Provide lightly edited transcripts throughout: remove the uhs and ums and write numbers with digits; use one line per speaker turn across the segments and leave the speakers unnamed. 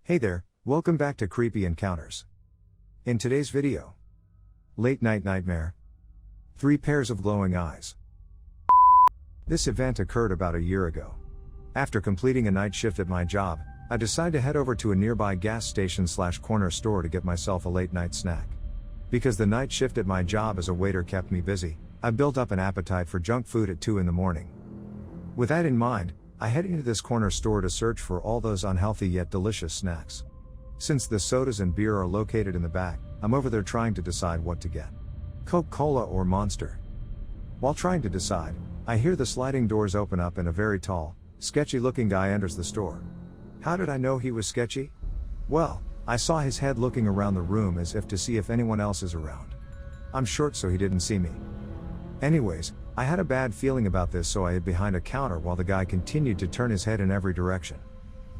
Hey there, welcome back to Creepy Encounters. In today's video, late night nightmare, 3 pairs of glowing eyes. This event occurred about a year ago. After completing a night shift at my job, I decided to head over to a nearby gas station / corner store to get myself a late night snack. Because the night shift at my job as a waiter kept me busy, I built up an appetite for junk food at 2 in the morning. With that in mind, I head into this corner store to search for all those unhealthy yet delicious snacks. Since the sodas and beer are located in the back, I'm over there trying to decide what to get. Coca-Cola or Monster? While trying to decide, I hear the sliding doors open up and a very tall, sketchy-looking guy enters the store. How did I know he was sketchy? Well, I saw his head looking around the room as if to see if anyone else is around. I'm short so he didn't see me. Anyways, I had a bad feeling about this, so I hid behind a counter while the guy continued to turn his head in every direction.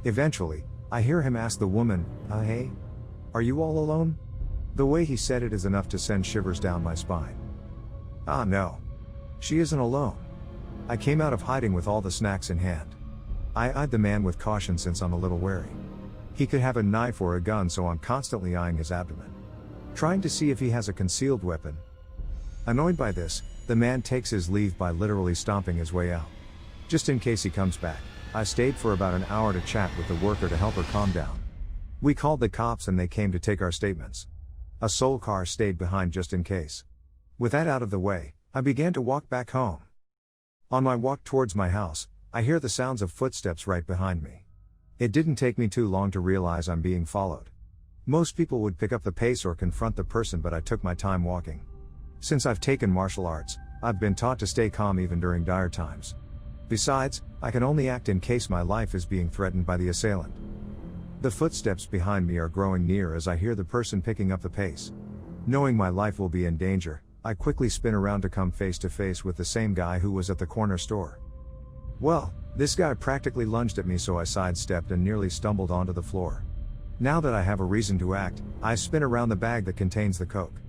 Eventually, I hear him ask the woman, hey? Are you all alone? The way he said it is enough to send shivers down my spine. Ah no. She isn't alone. I came out of hiding with all the snacks in hand. I eyed the man with caution since I'm a little wary. He could have a knife or a gun, so I'm constantly eyeing his abdomen, trying to see if he has a concealed weapon. Annoyed by this, the man takes his leave by literally stomping his way out. Just in case he comes back, I stayed for about an hour to chat with the worker to help her calm down. We called the cops and they came to take our statements. A soul car stayed behind just in case. With that out of the way, I began to walk back home. On my walk towards my house, I hear the sounds of footsteps right behind me. It didn't take me too long to realize I'm being followed. Most people would pick up the pace or confront the person, but I took my time walking. Since I've taken martial arts, I've been taught to stay calm even during dire times. Besides, I can only act in case my life is being threatened by the assailant. The footsteps behind me are growing near as I hear the person picking up the pace. Knowing my life will be in danger, I quickly spin around to come face to face with the same guy who was at the corner store. Well, this guy practically lunged at me, so I sidestepped and nearly stumbled onto the floor. Now that I have a reason to act, I spin around the bag that contains the coke.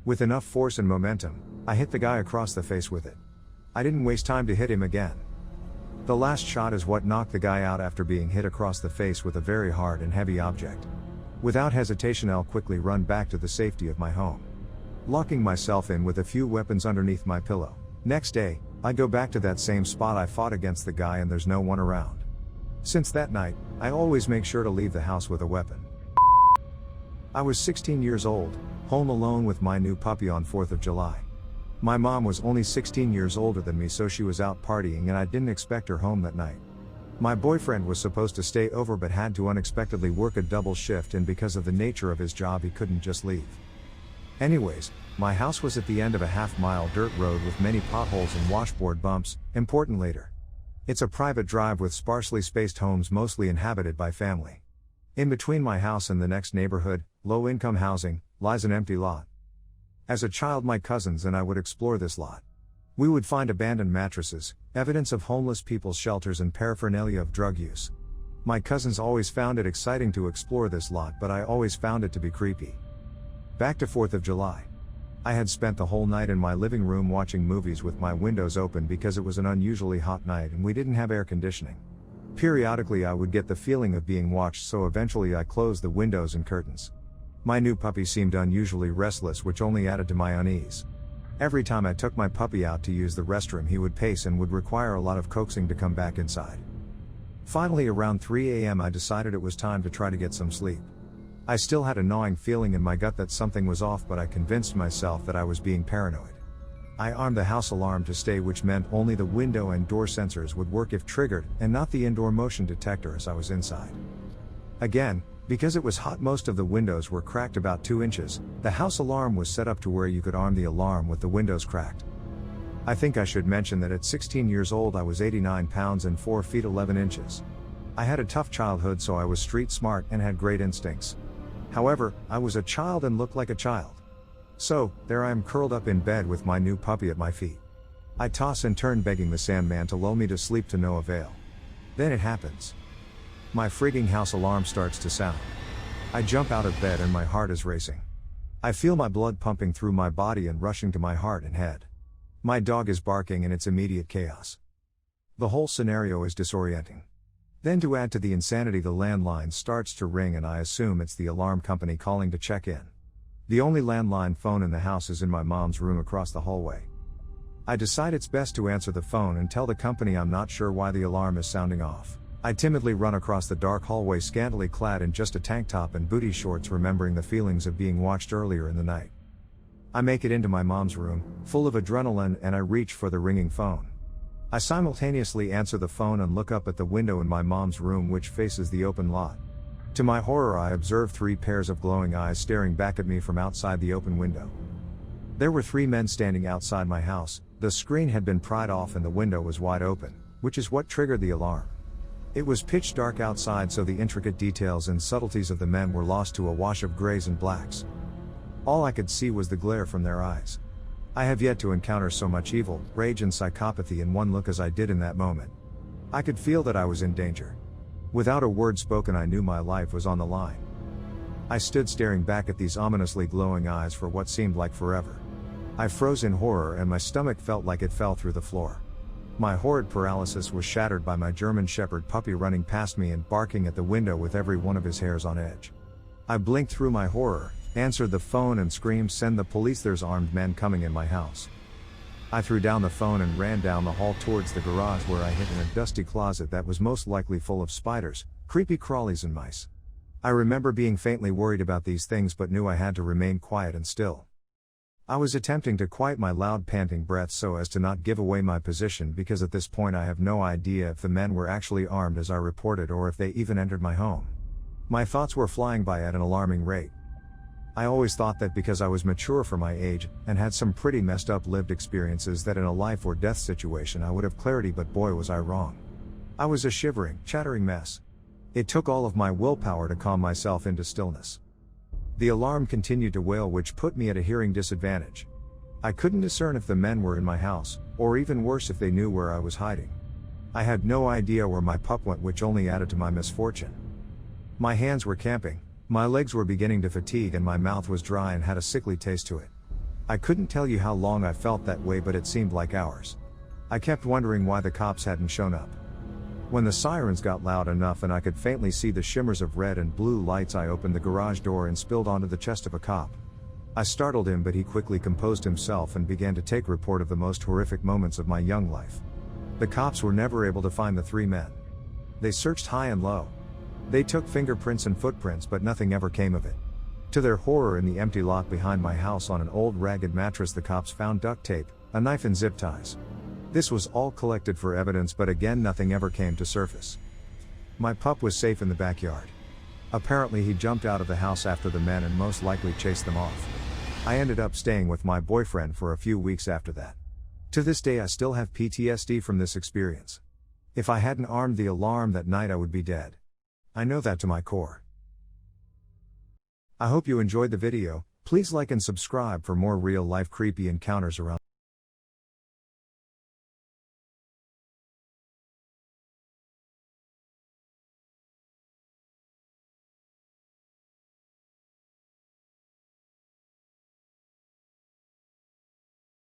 With enough force and momentum, I hit the guy across the face with it. I didn't waste time to hit him again. The last shot is what knocked the guy out after being hit across the face with a very hard and heavy object. Without hesitation, I'll quickly run back to the safety of my home, locking myself in with a few weapons underneath my pillow. Next day, I go back to that same spot I fought against the guy and there's no one around. Since that night, I always make sure to leave the house with a weapon. I was 16 years old, home alone with my new puppy on 4th of July. My mom was only 16 years older than me, so she was out partying and I didn't expect her home that night. My boyfriend was supposed to stay over but had to unexpectedly work a double shift, and because of the nature of his job he couldn't just leave. Anyways, my house was at the end of a half-mile dirt road with many potholes and washboard bumps. Important later. It's a private drive with sparsely spaced homes mostly inhabited by family. In between my house and the next neighborhood, low-income housing, lies an empty lot. As a child, my cousins and I would explore this lot. We would find abandoned mattresses, evidence of homeless people's shelters, and paraphernalia of drug use. My cousins always found it exciting to explore this lot, but I always found it to be creepy. Back to 4th of July. I had spent the whole night in my living room watching movies with my windows open because it was an unusually hot night and we didn't have air conditioning. Periodically I would get the feeling of being watched, so eventually I closed the windows and curtains. My new puppy seemed unusually restless, which only added to my unease. Every time I took my puppy out to use the restroom, he would pace and would require a lot of coaxing to come back inside. Finally, around 3 a.m. I decided it was time to try to get some sleep. I still had a gnawing feeling in my gut that something was off, but I convinced myself that I was being paranoid. I armed the house alarm to stay, which meant only the window and door sensors would work if triggered, and not the indoor motion detector as I was inside. Again, because it was hot, most of the windows were cracked about 2 inches. The house alarm was set up to where you could arm the alarm with the windows cracked. I think I should mention that at 16 years old I was 89 pounds and 4 feet 11 inches. I had a tough childhood, so I was street smart and had great instincts. However, I was a child and looked like a child. So, there I am curled up in bed with my new puppy at my feet. I toss and turn, begging the Sandman to lull me to sleep, to no avail. Then it happens. My freaking house alarm starts to sound. I jump out of bed and my heart is racing. I feel my blood pumping through my body and rushing to my heart and head. My dog is barking and it's immediate chaos. The whole scenario is disorienting. Then to add to the insanity, the landline starts to ring and I assume it's the alarm company calling to check in. The only landline phone in the house is in my mom's room across the hallway. I decide it's best to answer the phone and tell the company I'm not sure why the alarm is sounding off. I timidly run across the dark hallway, scantily clad in just a tank top and booty shorts, remembering the feelings of being watched earlier in the night. I make it into my mom's room, full of adrenaline, and I reach for the ringing phone. I simultaneously answer the phone and look up at the window in my mom's room, which faces the open lot. To my horror, I observe 3 pairs of glowing eyes staring back at me from outside the open window. There were 3 men standing outside my house. The screen had been pried off and the window was wide open, which is what triggered the alarm. It was pitch dark outside, so the intricate details and subtleties of the men were lost to a wash of grays and blacks. All I could see was the glare from their eyes. I have yet to encounter so much evil, rage and psychopathy in one look as I did in that moment. I could feel that I was in danger. Without a word spoken, I knew my life was on the line. I stood staring back at these ominously glowing eyes for what seemed like forever. I froze in horror and my stomach felt like it fell through the floor. My horrid paralysis was shattered by my German Shepherd puppy running past me and barking at the window with every one of his hairs on edge. I blinked through my horror, answered the phone and screamed, "Send the police, there's armed men coming in my house." I threw down the phone and ran down the hall towards the garage, where I hid in a dusty closet that was most likely full of spiders, creepy crawlies and mice. I remember being faintly worried about these things but knew I had to remain quiet and still. I was attempting to quiet my loud panting breaths so as to not give away my position, because at this point I have no idea if the men were actually armed as I reported or if they even entered my home. My thoughts were flying by at an alarming rate. I always thought that because I was mature for my age, and had some pretty messed up lived experiences, that in a life or death situation I would have clarity, but boy was I wrong. I was a shivering, chattering mess. It took all of my willpower to calm myself into stillness. The alarm continued to wail, which put me at a hearing disadvantage. I couldn't discern if the men were in my house, or even worse, if they knew where I was hiding. I had no idea where my pup went, which only added to my misfortune. My hands were camping, my legs were beginning to fatigue, and my mouth was dry and had a sickly taste to it. I couldn't tell you how long I felt that way, but it seemed like hours. I kept wondering why the cops hadn't shown up. When the sirens got loud enough and I could faintly see the shimmers of red and blue lights, I opened the garage door and spilled onto the chest of a cop. I startled him, but he quickly composed himself and began to take report of the most horrific moments of my young life. The cops were never able to find the 3 men. They searched high and low. They took fingerprints and footprints, but nothing ever came of it. To their horror, in the empty lot behind my house on an old ragged mattress, the cops found duct tape, a knife and zip ties. This was all collected for evidence, but again nothing ever came to surface. My pup was safe in the backyard. Apparently he jumped out of the house after the men and most likely chased them off. I ended up staying with my boyfriend for a few weeks after that. To this day I still have PTSD from this experience. If I hadn't armed the alarm that night, I would be dead. I know that to my core. I hope you enjoyed the video. Please like and subscribe for more real life creepy encounters around